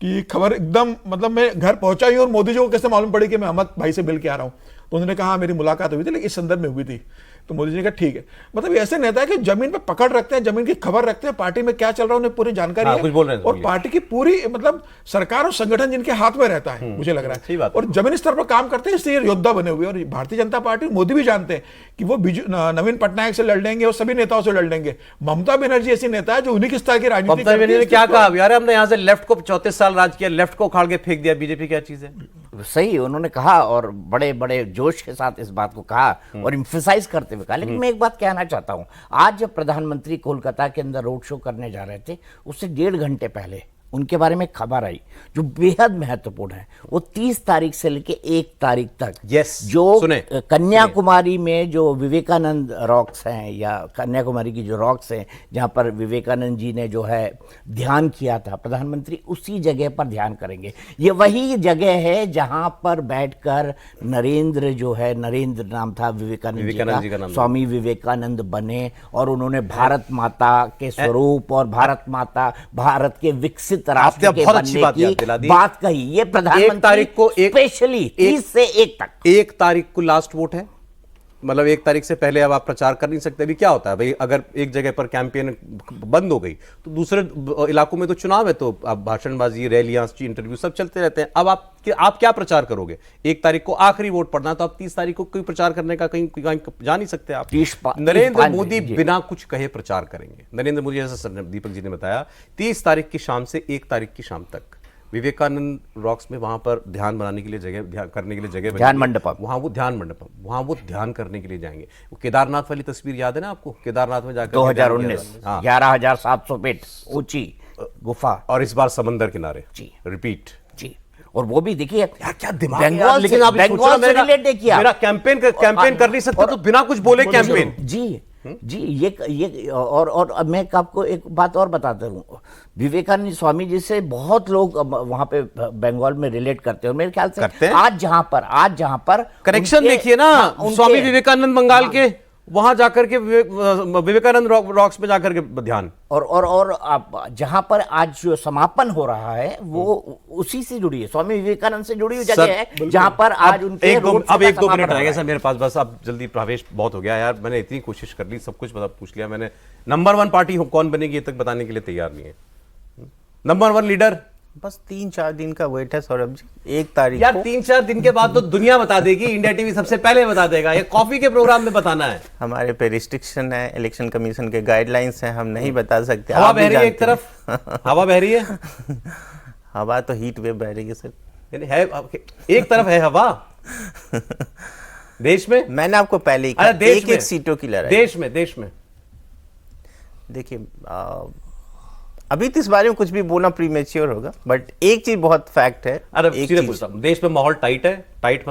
कि खबर एकदम, मतलब मैं घर पहुंचा ही और मोदी जी को कैसे मालूम पड़ी कि मैं अहमद भाई से मिल के आ रहा हूं? तो उन्होंने कहा मेरी मुलाकात हुई थी, लेकिन इस संदर्भ में हुई थी। तो मोदी जी ने कहा ठीक है। मतलब ऐसे नेता है कि जमीन पे पकड़ रखते हैं, जमीन की खबर रखते हैं, पार्टी में क्या चल रहा है उन्हें पूरी जानकारी हाँ, है, कुछ बोल रहे हैं, और बोलिए। पार्टी की पूरी मतलब सरकार और संगठन जिनके हाथ में रहता है, मुझे लग रहा सही है, बात है। और जमीन स्तर पर काम करते हैं, इसलिए ये योद्धा बने हुए। और भारतीय जनता पार्टी, मोदी भी जानते हैं कि वो नवीन पटनायक से लड़ लेंगे और सभी नेताओं से लड़ लेंगे। ममता बनर्जी ऐसी नेता है जो उन्हीं की स्तर की राजनीति ममता बनर्जी ने क्या कहा? यार हमने यहाँ से लेफ्ट को 34 साल राज किया, लेफ्ट को उखाड़ के फेंक दिया, बीजेपी क्या चीज है? सही उन्होंने कहा, और बड़े बड़े जोश के साथ इस बात को कहा और इम्फेसाइज करते हुए कहा। लेकिन मैं एक बात कहना चाहता हूं, आज जब प्रधानमंत्री कोलकाता के अंदर रोड शो करने जा रहे थे, उससे 1.5 घंटे पहले उनके बारे में खबर आई जो बेहद महत्वपूर्ण है। वो 30 तारीख से लेके 1 तारीख तक Yes, जो सुने, कन्याकुमारी में जो विवेकानंद रॉक्स हैं, या कन्याकुमारी की जो रॉक्स हैं जहां पर विवेकानंद जी ने जो है ध्यान किया था, प्रधानमंत्री उसी जगह पर ध्यान करेंगे। ये वही जगह है जहां पर बैठकर नरेंद्र जो है, नरेंद्र नाम था विवेकानंद जी का, स्वामी विवेकानंद बने, और उन्होंने भारत माता के स्वरूप और भारत माता, भारत के विकसित राष्ट्र के बनने की बात कही। ये प्रधानमंत्री 1 तारीख को स्पेशली 30 से 1 तक, 1 तारीख को लास्ट वोट है, मतलब 1 तारीख से पहले अब आप प्रचार कर नहीं सकते। अभी क्या होता है भाई, अगर एक जगह पर कैंपेन बंद हो गई तो दूसरे इलाकों में तो चुनाव है, तो अब भाषणबाजी, रैलियां, इंटरव्यू सब चलते रहते हैं। अब आप क्या प्रचार करोगे? 1 तारीख को आखिरी वोट पड़ना, तो अब 30 तारीख को कोई प्रचार करने का कहीं जा नहीं सकते आप। नरेंद्र मोदी बिना कुछ कहे प्रचार करेंगे। नरेंद्र मोदी, जैसा दीपक जी ने बताया, 30 तारीख की शाम से 1 तारीख की शाम तक विवेकानंद रॉक्स में वहां पर ध्यान बनाने के लिए जगह, ध्यान करने के लिए जगह बनी ध्यान है। मंडपम। वहां वो ध्यान मंडपम, वहां वो ध्यान करने के लिए जाएंगे। वो केदारनाथ वाली तस्वीर याद है ना आपको, केदारनाथ में जाकर 2019 हाँ। 11,700 फीट ऊंची गुफा। और इस बार समंदर किनारे जी। रिपीट। जी, और वो भी देखिए यार क्या दिमाग है यार, बंगाल लेकिन से आप सोचो ना, बंगाल से रिलेट किया। मेरा कैंपेन कर नहीं सकते तो बिना कुछ बोले कैंपेन। जी जी, ये और अब मैं आपको एक बात और बताता हूँ, विवेकानंद स्वामी जी से बहुत लोग वहां पे बंगाल में रिलेट करते हैं, और मेरे ख्याल से करते हैं? आज जहां पर कनेक्शन उनके- देखिए ना, हाँ, उनके- स्वामी विवेकानंद बंगाल के, वहां जाकर के विवेकानंद रॉक्स में जाकर के ध्यान। और जहां पर आज जो समापन हो रहा है वो उसी से जुड़ी है, स्वामी विवेकानंद से जुड़ी हुई सर, जगह है, जहां पर आज उनके रोड शो अब का 1-2 समापन मिनट हो रह रहा गए है। सर मेरे पास, बस अब जल्दी, प्रवेश बहुत हो गया यार, मैंने इतनी कोशिश कर ली, सब कुछ पूछ लिया मैंने। नंबर 1 पार्टी कौन बनेगी ये तक बताने के लिए तैयार नहीं है। नंबर 1 लीडर बस 3-4 दिन का वेट है सौरभ जी, 1 तारीख यार को 3-4 दिन के बाद तो दुनिया बता देगी, इंडिया टीवी सबसे पहले बता देगा, ये कॉफी के प्रोग्राम में बताना है। हमारे पे रिस्ट्रिक्शन है, इलेक्शन कमीशन के गाइडलाइंस हैं, हम नहीं बता सकते। हवा आप भी बह रही है एक जानते तरफ, हवा बह रही है, हैं। हवा तो हीट वेव बह रही है सर। यानी है एक तरफ है हवा देश में। मैंने आपको पहले ही कहा, अरे देश में, एक सीटों की लड़ाई। देश में देखिए अभी तो इस बारे में कुछ भी बोलना प्रीमेच्योर होगा, बट एक चीज बहुत फैक्ट है। अरे एक सीधे चीज, पूछता हूं, देश में माहौल टाइट है, टाइट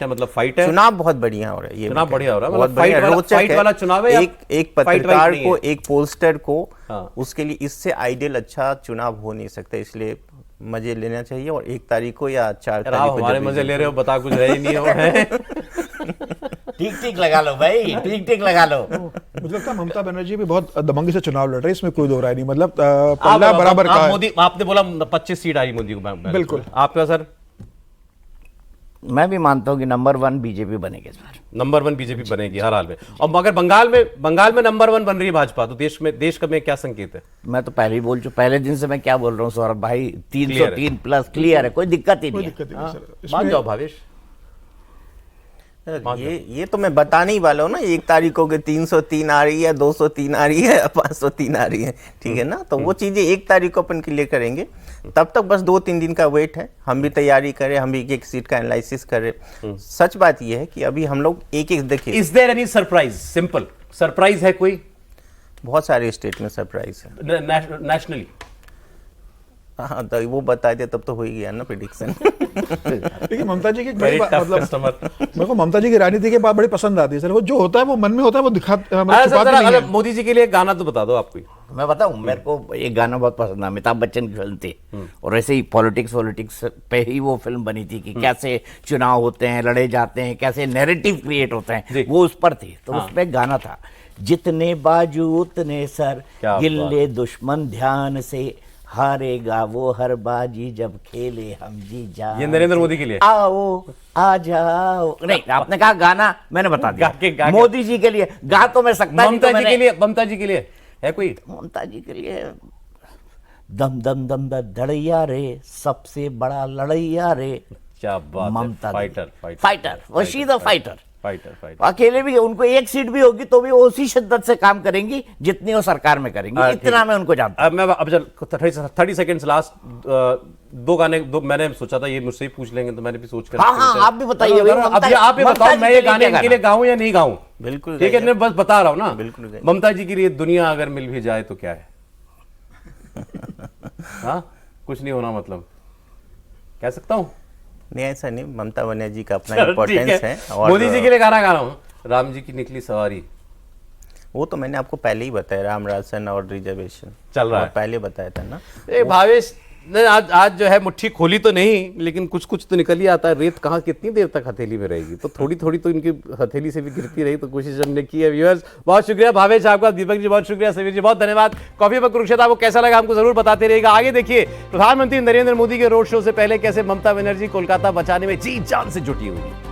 है मतलब फाइट है। चुनाव बहुत बढ़िया हो रहा है, ये चुनाव मैं बढ़िया हो रहा है, बहुत मतलब फाइट बढ़िया, वाला- रोचक फाइट है। वाला चुनाव है या एक फाइट वाइट पत्रकार नहीं को, है? एक पोलस्टर को, हाँ। उसके लिए इससे आइडियल अच्छा चुनाव हो नहीं सकता, इसलिए मजे लेना चाहिए। और 1 तारीख को या 4 यार तारीख आप को हमारे जब मजे ले रहे हो, बता कुछ रहे ही नहीं हो हैं। ठीक लगा लो भाई, ठीक लगा लो। मुझे लगता है ममता बनर्जी भी बहुत दबंगी से चुनाव लड़ रही है, इसमें कोई दो राय नहीं, मतलब आप पल्ला बराबर का है। मोदी, आपने बोला 25 सीट आई मोदी को, बिल्कुल। आपका सर? मैं भी मानता हूं कि नंबर 1 बीजेपी बनेगी इस बार। नंबर 1 बीजेपी बनेगी हर हाल में। और मगर बंगाल में नंबर 1 बन रही है भाजपा, तो देश का में क्या संकेत है? मैं तो पहले ही बोल चुका, पहले दिन से मैं क्या बोल रहा हूँ सौरभ भाई, Clear 303 प्लस क्लियर है, कोई दिक्कत ही नहीं है। दिक्कत नहीं, सर। मान जाओ भावेश। ये तो मैं बताने ही वाला हूँ ना, 1 तारीख को 303 आ रही है, 203 आ रही है, 503 आ रही है, ठीक है ना। तो वो चीजें 1 तारीख को अपन क्लियर करेंगे, तब तक बस 2-3 दिन का वेट है। हम भी तैयारी करें, हम भी एक सीट का एनालिसिस करें। सच बात ये है कि अभी हम लोग एक देखिए, is there any surprise? Simple surprise है कोई बहुत सारे स्टेट में सरप्राइज है। नेशनली? हाँ, तो वो बता दे तब तो हो ही गया ना प्रिडिक्शन। देखिए ममता जी की एक बड़ी Very बात, tough मतलब customer। मेरे को ममता जी की राजनीति की बात बड़ी पसंद आती है सर। वो जो होता है वो मन में होता है, वो मतलब अरे छुपाते नहीं है। मोदी जी के लिए गाना तो बता दो आप कोई। मैं बताऊं, मेरे को एक गाना बहुत पसंद है, अमिताभ बच्चन की फिल्म थी, और ऐसे ही पॉलिटिक्स पे ही वो फिल्म बनी थी कि कैसे चुनाव होते हैं, लड़े जाते हैं, कैसे नैरेटिव क्रिएट होते जी। हैं, वो उस पर थी। तो उसमें एक गाना था, जितने बाजू उतने सर, क्या गिल्ले दुश्मन ध्यान से, हारेगा वो हर बाजी जब खेले हम जी जान। ये नरेंद्र मोदी के लिए? आओ आ जाओ, नहीं आपने कहा गाना, मैंने बता गा दिया मोदी जी के लिए गा तो मैं सकता नहीं, ममता तो जी के लिए, ममता जी के लिए है कोई? ममता जी के लिए दम दम दम दड़ैया रे, सबसे बड़ा लड़ैया रे, क्या बात ममता है, फाइटर फाइटर, वो शी द फाइटर। फाइटर अकेले भी उनको एक सीट भी होगी तो भी वो उसी शिद्दत से काम करेंगी जितनी वो सरकार में करेंगी, इतना मैं उनको जानता अब मैं अब चल 30 सेकंड्स लास्ट, 2 गाने, मैंने सोचा था ये मुझसे ही पूछ लेंगे, तो मैंने भी सोच कर हाँ, आप भी बताइए भाई, अब आप ही बताओ, मैं ये गाने इनके लिए गाऊं या नहीं गाऊं? बिल्कुल ठीक है, मैं बस बता रहा हूं ना। बिल्कुल गाइए। ममता जी के लिए दुनिया अगर मिल भी जाए तो क्या है? हाँ, कुछ नहीं होना, मतलब कह सकता हूं? नहीं, ऐसा नहीं, ममता बनर्जी का अपना चलो, इम्पोर्टेंस ठीक है। और मोदी जी के लिए गाना गा रहा हूं, राम जी की निकली सवारी। वो तो मैंने आपको पहले ही बताया, राम राजन और रिजर्वेशन चल रहा है। पहले बताया था ना। ए भावेश ने आज जो है मुट्ठी खोली तो नहीं, लेकिन कुछ तो निकल ही आता है। रेत कहाँ कितनी देर तक हथेली में रहेगी, तो थोड़ी तो इनकी हथेली से भी गिरती रही, तो कोशिश हमने की है। व्यूअर्स बहुत शुक्रिया भावेश आपका, दीपक जी बहुत शुक्रिया, समीर जी बहुत धन्यवाद। कॉफी पर कुरुक्षेत्र आपको कैसा लगा हमको जरूर बताते रहिएगा। आगे देखिए प्रधानमंत्री नरेंद्र मोदी के रोड शो से पहले कैसे ममता बनर्जी कोलकाता बचाने में जी जान से जुटी हुई है।